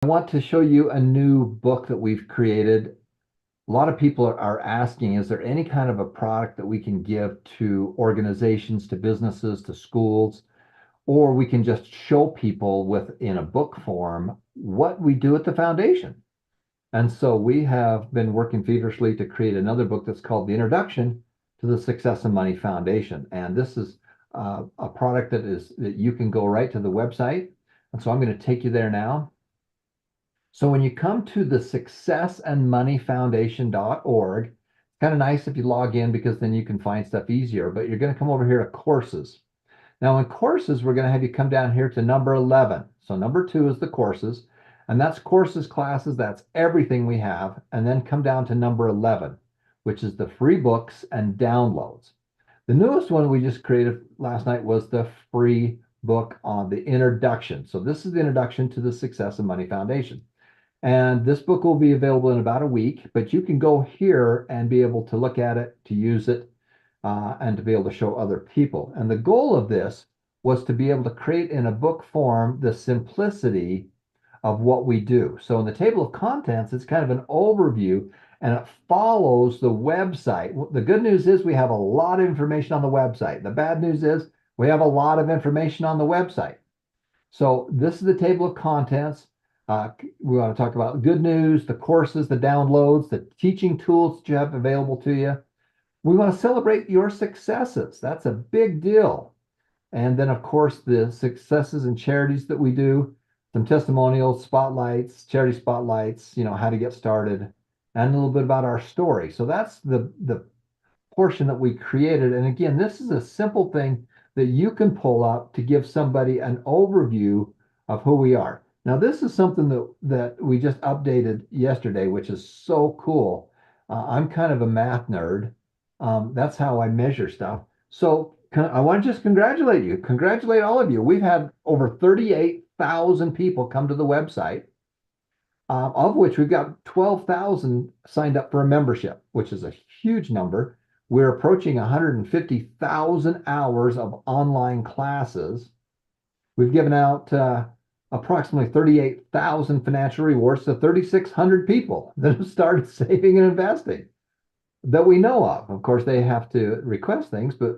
I want to show you a new book that we've created. A lot of people are asking, is there any kind of a product that we can give to organizations, to businesses, to schools, or we can just show people within a book form what we do at the foundation? And so we have been working feverishly to create another book that's called The Introduction to the Success and Money Foundation. And this is a product that you can go right to the website. And so I'm going to take you there now. So when you come to the successandmoneyfoundation.org, it's kind of nice if you log in because then you can find stuff easier, but you're going to come over here to courses. Now in courses, we're going to have you come down here to number 11. So number 2 is the courses, and that's courses, classes, that's everything we have. And then come down to number 11, which is the free books and downloads. The newest one we just created last night was the free book on the introduction. So this is the introduction to the Success and Money Foundation. And this book will be available in about a week, but you can go here and be able to look at it, to use it, and to be able to show other people. And the goal of this was to be able to create in a book form the simplicity of what we do. So in the table of contents, it's kind of an overview and it follows the website. The good news is we have a lot of information on the website. The bad news is we have a lot of information on the website. So this is the table of contents. We want to talk about good news, the courses, the downloads, the teaching tools that you have available to you. We want to celebrate your successes. That's a big deal. And then, of course, the successes and charities that we do, some testimonials, spotlights, charity spotlights, how to get started, and a little bit about our story. So that's the portion that we created. And again, this is a simple thing that you can pull up to give somebody an overview of who we are. Now, this is something that we just updated yesterday, which is so cool. I'm kind of a math nerd. That's how I measure stuff. So I want to just congratulate you. Congratulate all of you. We've had over 38,000 people come to the website, of which we've got 12,000 signed up for a membership, which is a huge number. We're approaching 150,000 hours of online classes. We've given out approximately 38,000 financial rewards to 3,600 people that have started saving and investing that we know of. Of course, they have to request things, but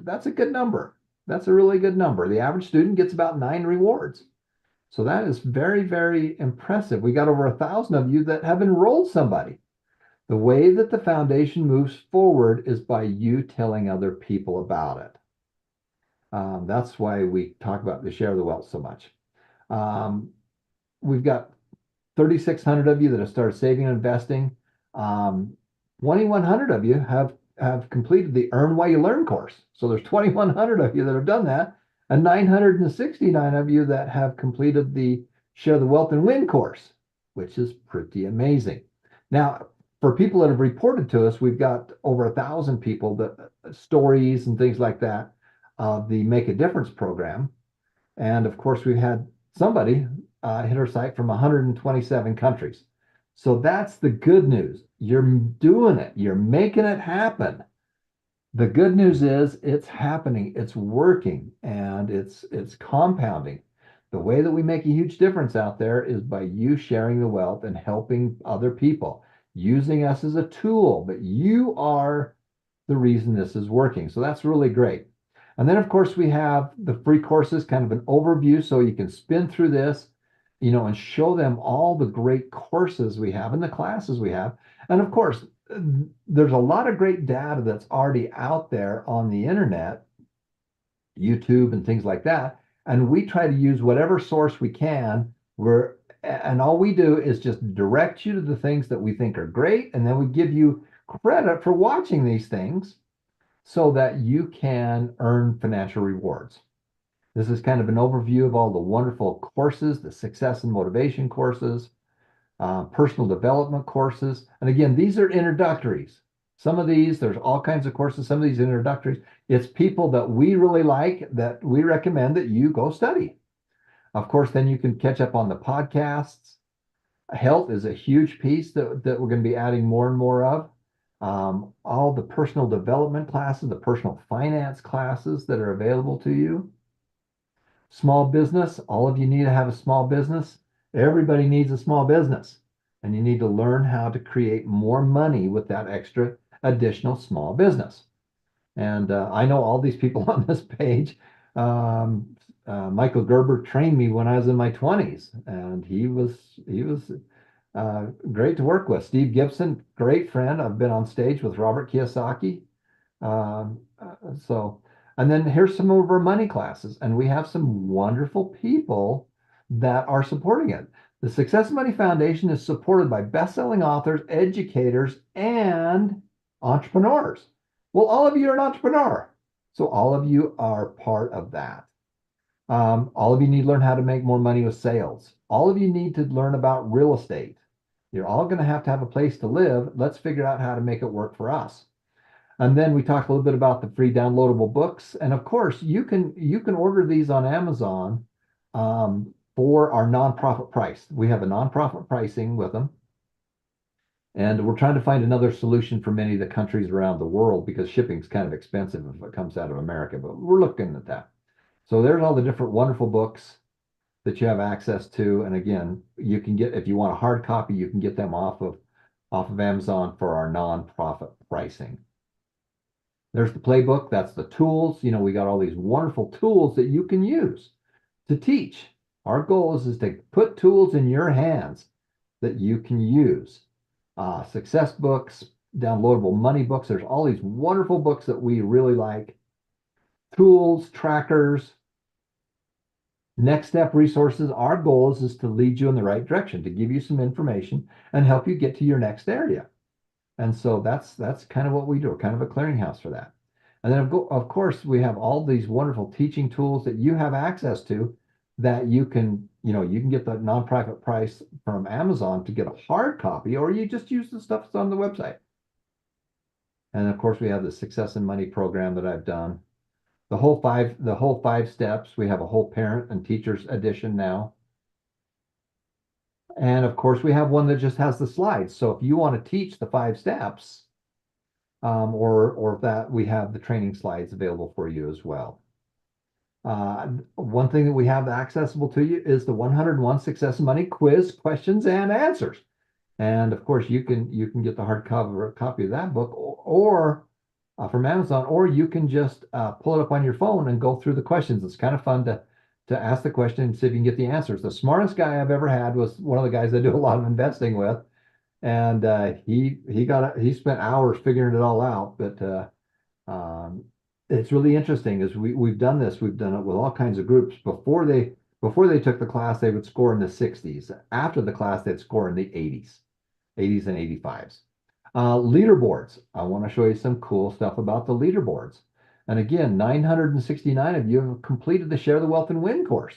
that's a good number. That's a really good number. The average student gets about 9 rewards. So that is very, very impressive. We got over 1,000 of you that have enrolled somebody. The way that the foundation moves forward is by you telling other people about it. That's why we talk about the share the wealth so much. We've got 3,600 of you that have started saving and investing. 2,100 of you have completed the Earn While You Learn course. So there's 2,100 of you that have done that, and 969 of you that have completed the Share the Wealth and Win course, which is pretty amazing. Now, for people that have reported to us, we've got over 1,000 people that stories and things like that of the Make a Difference program. And of course, we've had somebody hit our site from 127 countries. So that's the good news. You're doing it. You're making it happen. The good news is it's happening. It's working, and it's compounding. The way that we make a huge difference out there is by you sharing the wealth and helping other people, using us as a tool, but you are the reason this is working. So that's really great. And then, of course, we have the free courses, kind of an overview, so you can spin through this, and show them all the great courses we have and the classes we have. And of course, there's a lot of great data that's already out there on the internet, YouTube and things like that. And we try to use whatever source we can. And all we do is just direct you to the things that we think are great. And then we give you credit for watching these things so that you can earn financial rewards. This is kind of an overview of all the wonderful courses, the success and motivation courses, personal development courses. And again, these are introductories. Some of these, there's all kinds of courses, some of these introductories. It's people that we really like that we recommend that you go study. Of course, then you can catch up on the podcasts. Health is a huge piece that we're going to be adding more and more of. All the personal development classes, the personal finance classes that are available to you. Small business, all of you need to have a small business. Everybody needs a small business, and you need to learn how to create more money with that extra additional small business. And I know all these people on this page. Um, Michael Gerber trained me when I was in my 20s, and he was great to work with. Steve Gibson, great friend. I've been on stage with Robert Kiyosaki. So, and then here's some of our money classes, and we have some wonderful people that are supporting it. The Success Money Foundation is supported by best-selling authors, educators, and entrepreneurs. Well, all of you are an entrepreneur, so all of you are part of that. All of you need to learn how to make more money with sales. All of you need to learn about real estate. You're all going to have a place to live. Let's figure out how to make it work for us. And then we talked a little bit about the free downloadable books. And of course, you can order these on Amazon for our nonprofit price. We have a nonprofit pricing with them. And we're trying to find another solution for many of the countries around the world because shipping is kind of expensive if it comes out of America, but we're looking at that. So there's all the different wonderful books that you have access to. And again, you can get, if you want a hard copy, you can get them off of Amazon for our nonprofit pricing. There's the playbook. That's the tools. We got all these wonderful tools that you can use to teach. Our goal is to put tools in your hands that you can use. Success books, downloadable money books. There's all these wonderful books that we really like. Tools, trackers, next step resources. Our goal is to lead you in the right direction, to give you some information and help you get to your next area. And so that's kind of what we do. We're kind of a clearinghouse for that. And then of course we have all these wonderful teaching tools that you have access to that you can get the nonprofit price from Amazon to get a hard copy, or you just use the stuff that's on the website. And of course we have the Success and Money program that I've done. The whole five steps. We have a whole parent and teachers edition now. And of course, we have one that just has the slides. So if you want to teach the 5 steps, or that, we have the training slides available for you as well. One thing that we have accessible to you is the 101 Success and Money quiz, questions and answers. And of course, you can get the hardcover copy of that book, or from Amazon, or you can just pull it up on your phone and go through the questions. It's kind of fun to ask the question and see if you can get the answers. The smartest guy I've ever had was one of the guys I do a lot of investing with. And he spent hours figuring it all out. But it's really interesting is we've done this. We've done it with all kinds of groups. Before they took the class, they would score in the 60s. After the class, they'd score in the 80s and 85s. Leaderboards. I want to show you some cool stuff about the leaderboards. And again, 969 of you have completed the Share the Wealth and Win course.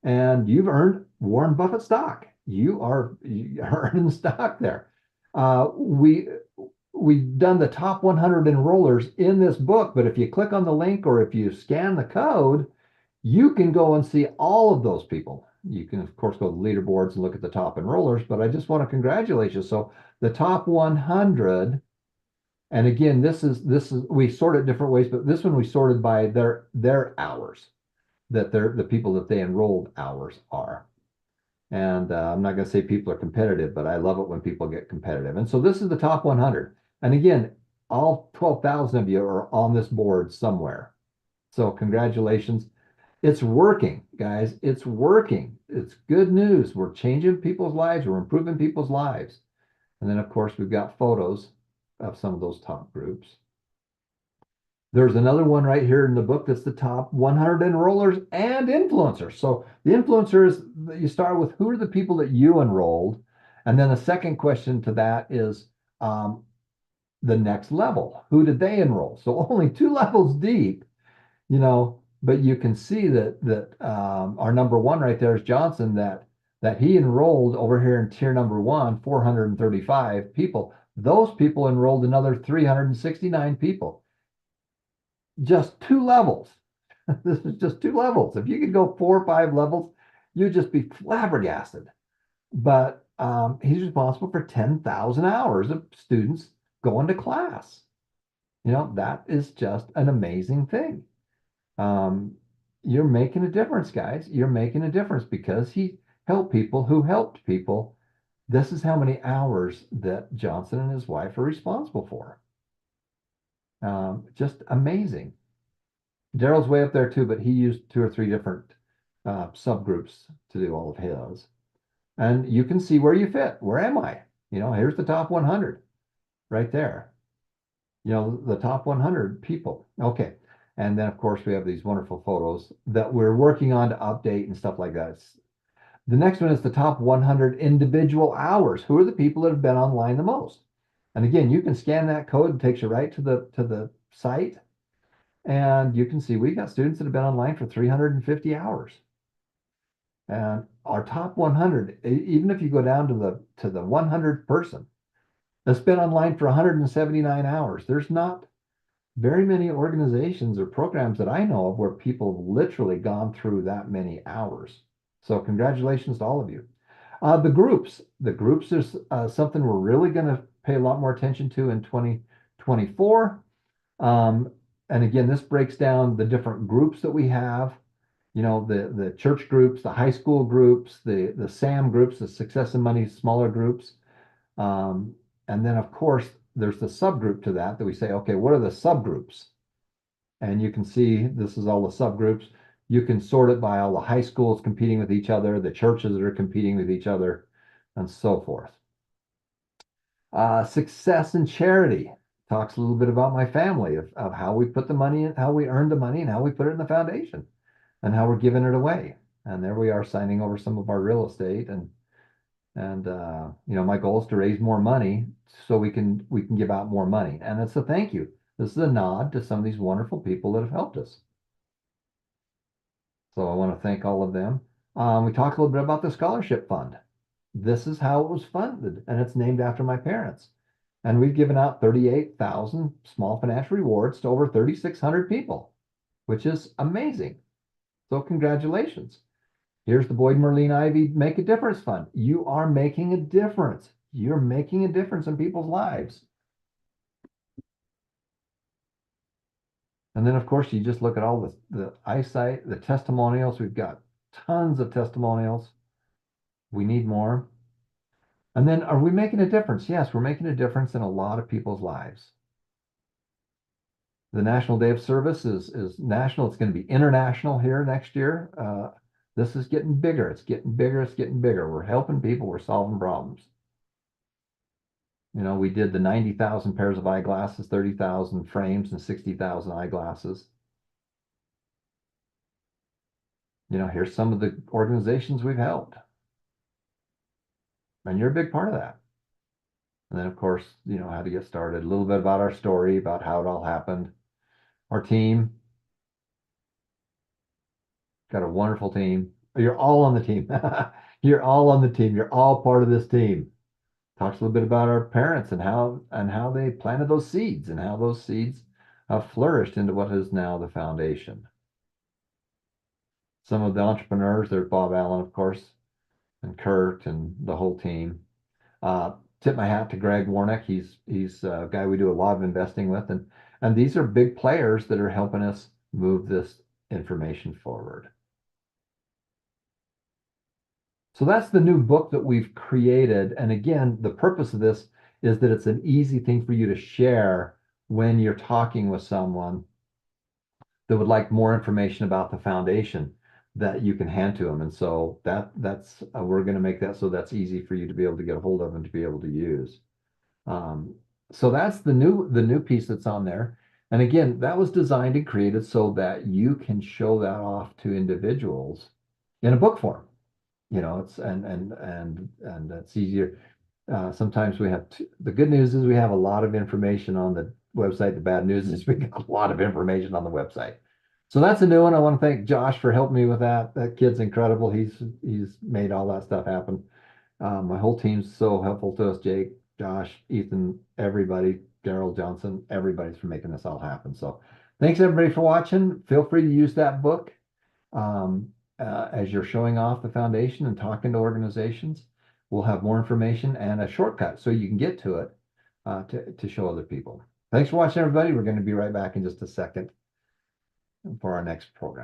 And you've earned Warren Buffett stock. You are earning stock there. We've done the top 100 enrollers in this book, but if you click on the link or if you scan the code, you can go and see all of those people. You can, of course, go to the leaderboards and look at the top enrollers, but I just want to congratulate you. So the top 100, and again, this is we sort it different ways, but this one we sorted by their hours, that they're the people that they enrolled hours are. And I'm not going to say people are competitive, but I love it when people get competitive. And so this is the top 100. And again, all 12,000 of you are on this board somewhere. So congratulations. It's working, guys. It's working. It's good news. We're changing people's lives. We're improving people's lives. And then, of course, we've got photos of some of those top groups. There's another one right here in the book that's the top 100 enrollers and influencers. So the influencers, you start with who are the people that you enrolled? And then the second question to that is the next level. Who did they enroll? So only 2 levels deep, but you can see that our number 1 right there is Johnson, that he enrolled over here in tier number 1, 435 people. Those people enrolled another 369 people. Just 2 levels. This is just 2 levels. If you could go 4 or 5 levels, you'd just be flabbergasted. But he's responsible for 10,000 hours of students going to class. That is just an amazing thing. You're making a difference, guys. You're making a difference because he help people who helped people. This is how many hours that Johnson and his wife are responsible for. Just amazing. Daryl's way up there too, but he used 2 or 3 different subgroups to do all of his. And you can see where you fit. Where am I? Here's the top 100 right there. The top 100 people. Okay. And then, of course, we have these wonderful photos that we're working on to update and stuff like that. The next one is the top 100 individual hours. Who are the people that have been online the most? And again, you can scan that code. It takes you right to the site. And you can see we got students that have been online for 350 hours. And our top 100, even if you go down to the 100th person that's been online for 179 hours, there's not very many organizations or programs that I know of where people have literally gone through that many hours. So congratulations to all of you. The groups is something we're really going to pay a lot more attention to in 2024. And again, this breaks down the different groups that we have. The church groups, the high school groups, the SAM groups, the Success and Money smaller groups. And then, of course, there's the subgroup to that we say, okay, what are the subgroups? And you can see this is all the subgroups. You can sort it by all the high schools competing with each other, the churches that are competing with each other, and so forth. Success and charity talks a little bit about my family of how we put the money in, how we earn the money, and how we put it in the foundation, and how we're giving it away. And there we are signing over some of our real estate, and my goal is to raise more money so we can give out more money. And it's a thank you. This is a nod to some of these wonderful people that have helped us. So I want to thank all of them. We talked a little bit about the scholarship fund. This is how it was funded, and it's named after my parents. And we've given out 38,000 small financial rewards to over 3,600 people, which is amazing. So congratulations. Here's the Boyd Merlene Ivy Make a Difference Fund. You are making a difference. You're making a difference in people's lives. And then, of course, you just look at all the eyesight, the testimonials. We've got tons of testimonials. We need more. And then, are we making a difference? Yes, we're making a difference in a lot of people's lives. The National Day of Service is national. It's going to be international here next year. This is getting bigger. It's getting bigger. It's getting bigger. We're helping people. We're solving problems. We did the 90,000 pairs of eyeglasses, 30,000 frames, and 60,000 eyeglasses. Here's some of the organizations we've helped. And you're a big part of that. And then, of course, how to get started, a little bit about our story, about how it all happened. Our team. Got a wonderful team. You're all on the team. You're all on the team. You're all part of this team. Talks a little bit about our parents and how they planted those seeds and how those seeds have flourished into what is now the foundation. Some of the entrepreneurs, there's Bob Allen, of course, and Kurt and the whole team. Tip my hat to Greg Warnick. He's a guy we do a lot of investing with, and these are big players that are helping us move this information forward. So that's the new book that we've created. And again, the purpose of this is that it's an easy thing for you to share when you're talking with someone that would like more information about the foundation that you can hand to them. And so that's we're going to make that so that's easy for you to be able to get a hold of and to be able to use. So that's the new piece that's on there. And again, that was designed and created so that you can show that off to individuals in a book form. It's and that's easier. Sometimes we have the good news is we have a lot of information on the website. The bad news is we got a lot of information on the website. So that's a new one. I want to thank Josh for helping me with that. That kid's incredible. He's made all that stuff happen. My whole team's so helpful to us. Jake, Josh, Ethan, everybody, Daryl Johnson, everybody's for making this all happen. So thanks everybody for watching. Feel free to use that book as you're showing off the foundation and talking to organizations. We'll have more information and a shortcut so you can get to it to show other people. Thanks for watching, everybody. We're going to be right back in just a second for our next program.